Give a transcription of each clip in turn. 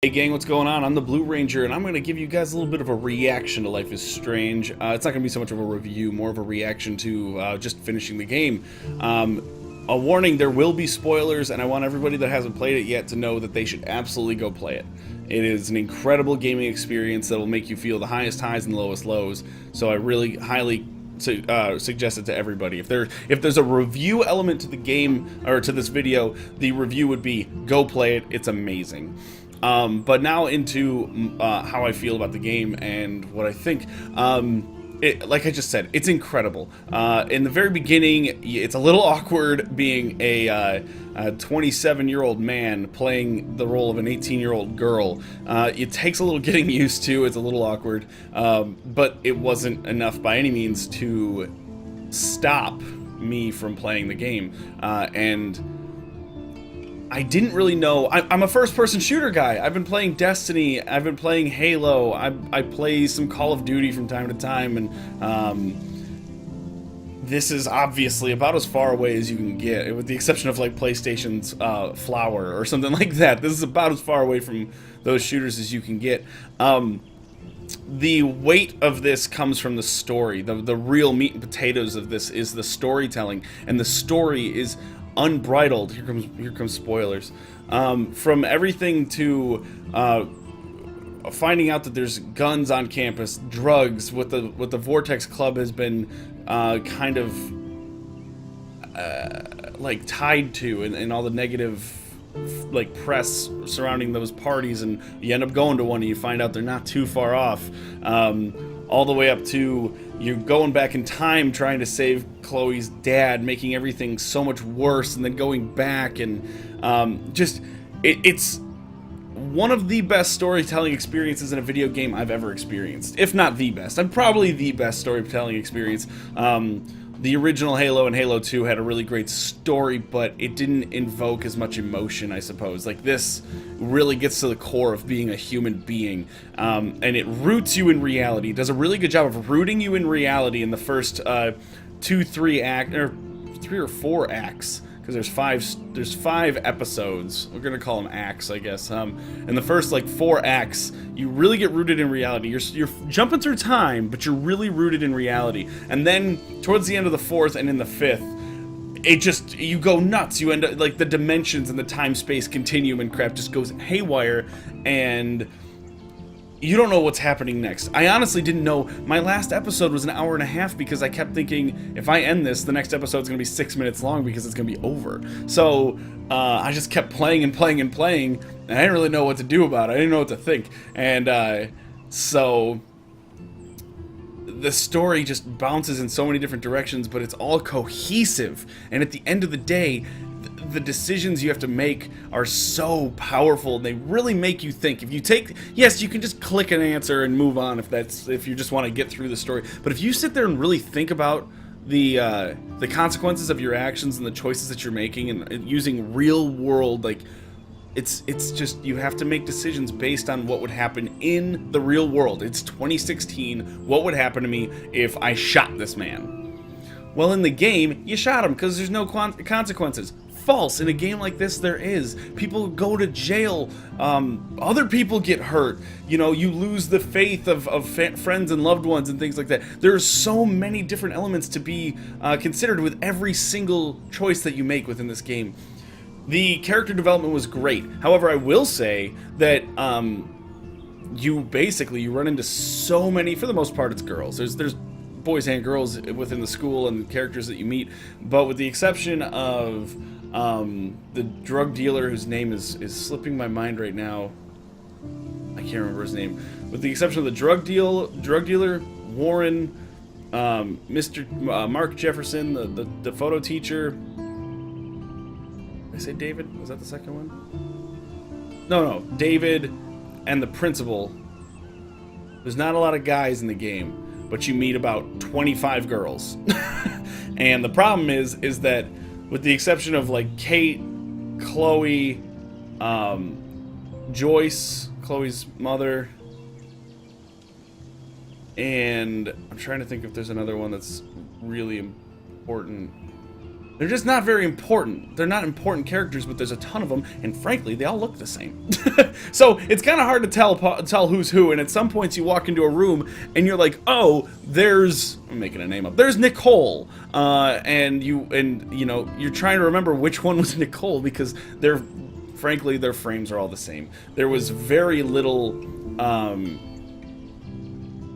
Hey gang, what's going on? I'm the Blue Ranger, and I'm going to give you guys a little bit of a reaction to Life is Strange. It's not going to be so much of a review, more of a reaction to just finishing the game. A warning, there will be spoilers, and I want everybody that hasn't played it yet to know that they should absolutely go play it. It is an incredible gaming experience that will make you feel the highest highs and lowest lows, so I really highly suggest it to everybody. If there's a review element to the game, or to this video, the review would be, go play it, it's amazing. But now into how I feel about the game and what I think. Like I just said, it's incredible. In the very beginning, it's a little awkward being a 27-year-old man playing the role of an 18-year-old girl. It takes a little getting used to. It's a little awkward, but it wasn't enough by any means to stop me from playing the game. And I didn't really know. I'm a first-person shooter guy. I've been playing Destiny. I've been playing Halo. I play some Call of Duty from time to time, and this is obviously about as far away as you can get, with the exception of like PlayStation's Flower or something like that. This is about as far away from those shooters as you can get. The weight of this comes from the story. The real meat and potatoes of this is the storytelling, and the story is unbridled. Here comes spoilers. From everything to finding out that there's guns on campus, drugs, what the Vortex Club has been kind of like tied to, and all the negative like press surrounding those parties, and you end up going to one and you find out they're not too far off. All the way up to you going back in time trying to save Chloe's dad, making everything so much worse, and then going back, and it's one of the best storytelling experiences in a video game I've ever experienced, if not the best. I'm probably the best storytelling experience. The original Halo and Halo 2 had a really great story, but it didn't invoke as much emotion, I suppose. Like, this really gets to the core of being a human being, and it roots you in reality. It does a really good job of rooting you in reality in the first 3 or 4 acts, because there's 5 episodes. We're gonna call them acts, I guess. In the first like 4 acts, you really get rooted in reality. You're jumping through time, but you're really rooted in reality. And then towards the end of the 4th and in the 5th, you go nuts. You end up like the dimensions and the time-space continuum and crap just goes haywire, and you don't know what's happening next. I honestly didn't know. My last episode was an hour and a half because I kept thinking, if I end this, the next episode's gonna be 6 minutes long because it's gonna be over. So I just kept playing and playing and playing, and I didn't really know what to do about it. I didn't know what to think. And so the story just bounces in so many different directions, but it's all cohesive. And at the end of the day, the decisions you have to make are so powerful, and they really make you think. If you take, yes, you can just click an answer and move on if you just want to get through the story. But if you sit there and really think about the consequences of your actions and the choices that you're making, and using real world, like, it's just, you have to make decisions based on what would happen in the real world. It's 2016. What would happen to me if I shot this man? Well, in the game, you shot him because there's no consequences. False. In a game like this, there is. People go to jail. Other people get hurt. You know, you lose the faith of friends and loved ones and things like that. There are so many different elements to be considered with every single choice that you make within this game. The character development was great. However, I will say that you run into so many, for the most part, it's girls. There's boys and girls within the school and the characters that you meet, but with the exception of the drug dealer, whose name is slipping my mind right now. I can't remember his name. With the exception of the drug dealer, Warren, Mr. Mark Jefferson, the photo teacher. Did I say David? Was that the second one? No, David and the principal. There's not a lot of guys in the game, but you meet about 25 girls. And the problem is that, with the exception of like Kate, Chloe, Joyce, Chloe's mother, and I'm trying to think if there's another one that's really important. They're just not very important. They're not important characters, but there's a ton of them, and frankly, they all look the same. So it's kind of hard to tell who's who, and at some points you walk into a room and you're like, oh, I'm making a name up. There's Nicole, and you know, you're trying to remember which one was Nicole because frankly, their frames are all the same. There was very little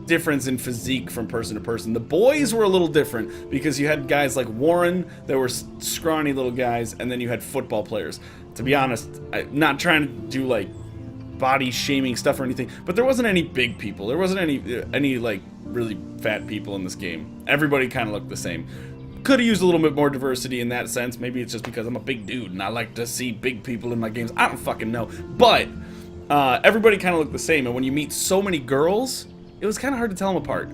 difference in physique from person to person. The boys were a little different because you had guys like Warren that were scrawny little guys, and then you had football players. To be honest, I'm not trying to do like body shaming stuff or anything, but there wasn't any big people. There wasn't any like really fat people in this game. Everybody kind of looked the same. Could have used a little bit more diversity in that sense. Maybe it's just because I'm a big dude and I like to see big people in my games. I don't fucking know. But everybody kind of looked the same, and when you meet so many girls, it was kind of hard to tell them apart.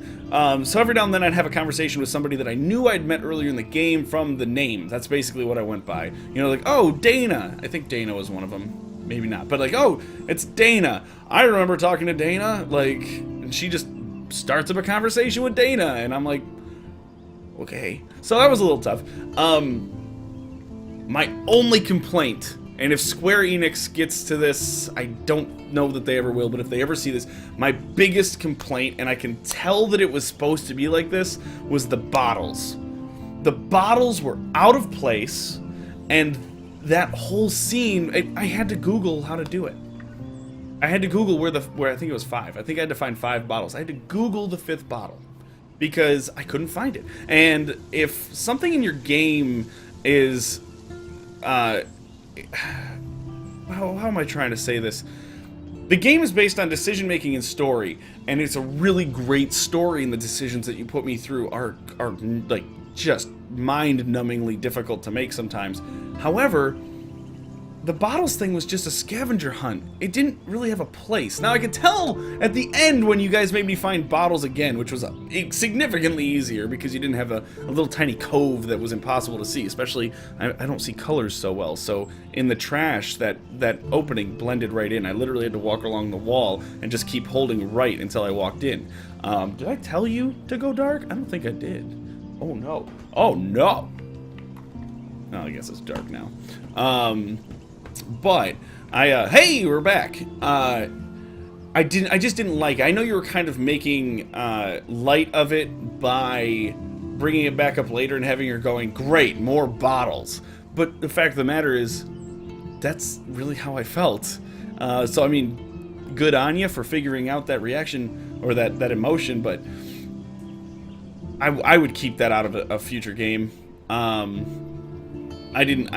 So every now and then I'd have a conversation with somebody that I knew I'd met earlier in the game from the name. That's basically what I went by. You know, like, oh, Dana. I think Dana was one of them. Maybe not. But like, oh, it's Dana. I remember talking to Dana, like, and she just starts up a conversation with Dana, and I'm like, okay. So that was a little tough. My only complaint, and if Square Enix gets to this, I don't know that they ever will, but if they ever see this, my biggest complaint, and I can tell that it was supposed to be like this, was the bottles. The bottles were out of place, and that whole scene, I had to Google how to do it. I had to Google where I think it was 5. I think I had to find 5 bottles. I had to Google the 5th bottle because I couldn't find it. And if something in your game is, how am I trying to say this? The game is based on decision making and story, and it's a really great story, and the decisions that you put me through are like just mind-numbingly difficult to make sometimes. However, the bottles thing was just a scavenger hunt. It didn't really have a place. Now I could tell at the end when you guys made me find bottles again, which was significantly easier because you didn't have a little tiny cove that was impossible to see. Especially, I don't see colors so well. So in the trash, that opening blended right in. I literally had to walk along the wall and just keep holding right until I walked in. Did I tell you to go dark? I don't think I did. Oh no. Oh no. Oh, I guess it's dark now. But hey, we're back. I just didn't like it. I know you were kind of making light of it by bringing it back up later and having her going, great, more bottles. But the fact of the matter is, that's really how I felt. So I mean, good on you for figuring out that reaction or that emotion. But I would keep that out of a future game. I didn't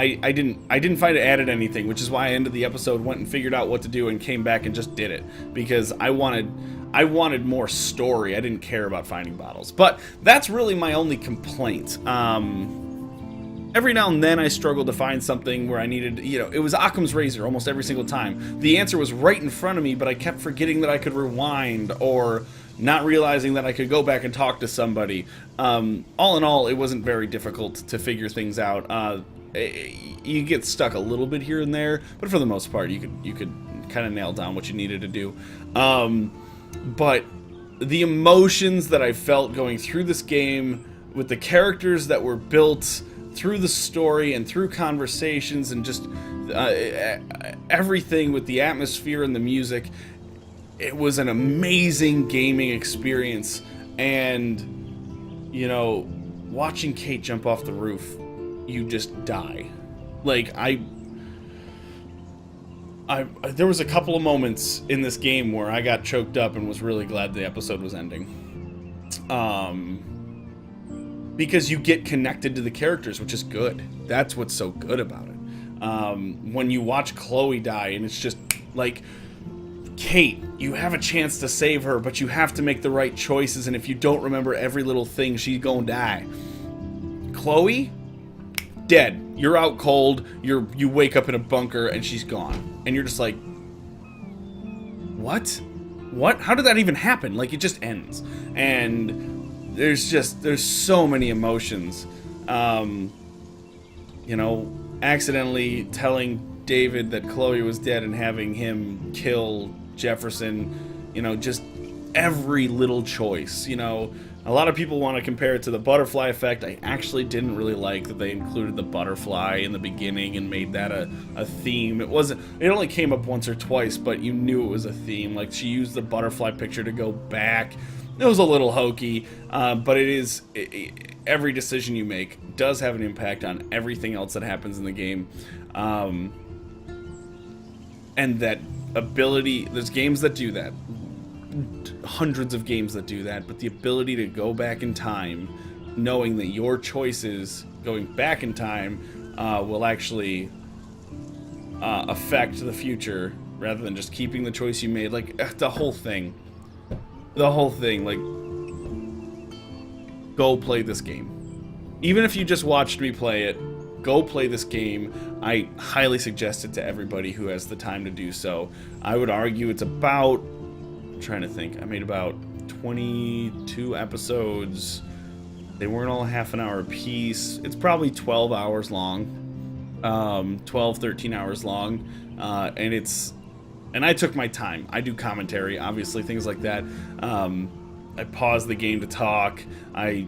find it added anything, which is why I ended the episode, went and figured out what to do, and came back and just did it because I wanted more story. I didn't care about finding bottles, but that's really my only complaint. Every now and then I struggled to find something where I needed, you know, it was Occam's razor almost every single time. The answer was right in front of me, but I kept forgetting that I could rewind or not realizing that I could go back and talk to somebody. All in all, it wasn't very difficult to figure things out. You get stuck a little bit here and there, but for the most part, you could kind of nail down what you needed to do. But the emotions that I felt going through this game, with the characters that were built through the story and through conversations and just everything with the atmosphere and the music, it was an amazing gaming experience. And, you know, watching Kate jump off the roof, you just die. Like, there was a couple of moments in this game where I got choked up and was really glad the episode was ending. Because you get connected to the characters, which is good. That's what's so good about it. When you watch Chloe die, and it's just like, Kate, you have a chance to save her, but you have to make the right choices, and if you don't remember every little thing, she's gonna die. Chloe, dead. You're out cold. You wake up in a bunker, and she's gone. And you're just like, what? What? How did that even happen? Like, it just ends. And there's so many emotions. You know, accidentally telling David that Chloe was dead and having him kill Jefferson, you know, just every little choice. You know, a lot of people want to compare it to the butterfly effect. I actually didn't really like that they included the butterfly in the beginning and made that a theme. It only came up once or twice, but you knew it was a theme. Like, she used the butterfly picture to go back. It was a little hokey, but every decision you make does have an impact on everything else that happens in the game. And that ability, there's games that do that, hundreds of games that do that, but the ability to go back in time, knowing that your choices going back in time will actually affect the future, rather than just keeping the choice you made. Like, the whole thing, like, go play this game. Even if you just watched me play it, go play this game. I highly suggest it to everybody who has the time to do so. I would argue it's about, I'm trying to think, I made about 22 episodes. They weren't all half an hour a piece. It's probably 12 hours long, 12, 13 hours long, and I took my time. I do commentary, obviously, things like that. I pause the game to talk. I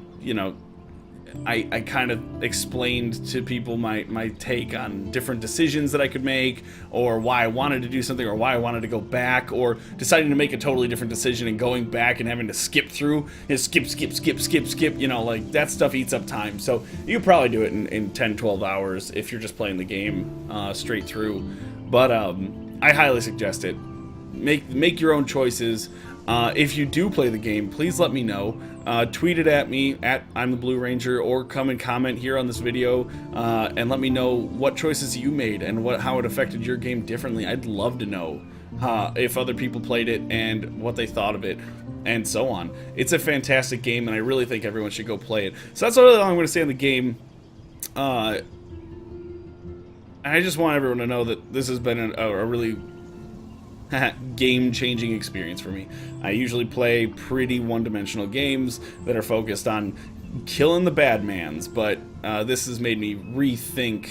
kind of explained to people my take on different decisions that I could make, or why I wanted to do something, or why I wanted to go back, or deciding to make a totally different decision and going back and having to skip through, skip, you know, like, that stuff eats up time. So you could probably do it in 10, 12 hours if you're just playing the game straight through. But I highly suggest it. Make your own choices. If you do play the game, please let me know. Tweet it at me, at I'm the Blue Ranger, or come and comment here on this video and let me know what choices you made and how it affected your game differently. I'd love to know if other people played it and what they thought of it, and so on. It's a fantastic game, and I really think everyone should go play it. So that's all I'm going to say on the game. I just want everyone to know that this has been a really game-changing experience for me. I usually play pretty one-dimensional games that are focused on killing the bad mans, but this has made me rethink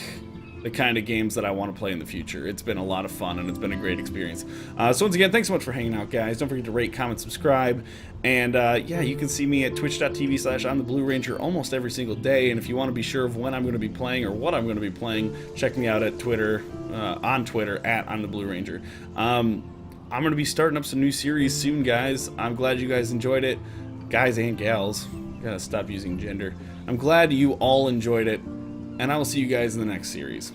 the kind of games that I want to play in the future. It's been a lot of fun, and it's been a great experience. So once again, thanks so much for hanging out, guys. Don't forget to rate, comment, subscribe, and yeah, you can see me at twitch.tv/I'mTheBlueRanger almost every single day, and if you want to be sure of when I'm going to be playing or what I'm going to be playing, check me out at Twitter, on Twitter, at I'mTheBlueRanger. I'm going to be starting up some new series soon, guys. I'm glad you guys enjoyed it. Guys and gals. Gotta stop using gender. I'm glad you all enjoyed it, and I will see you guys in the next series.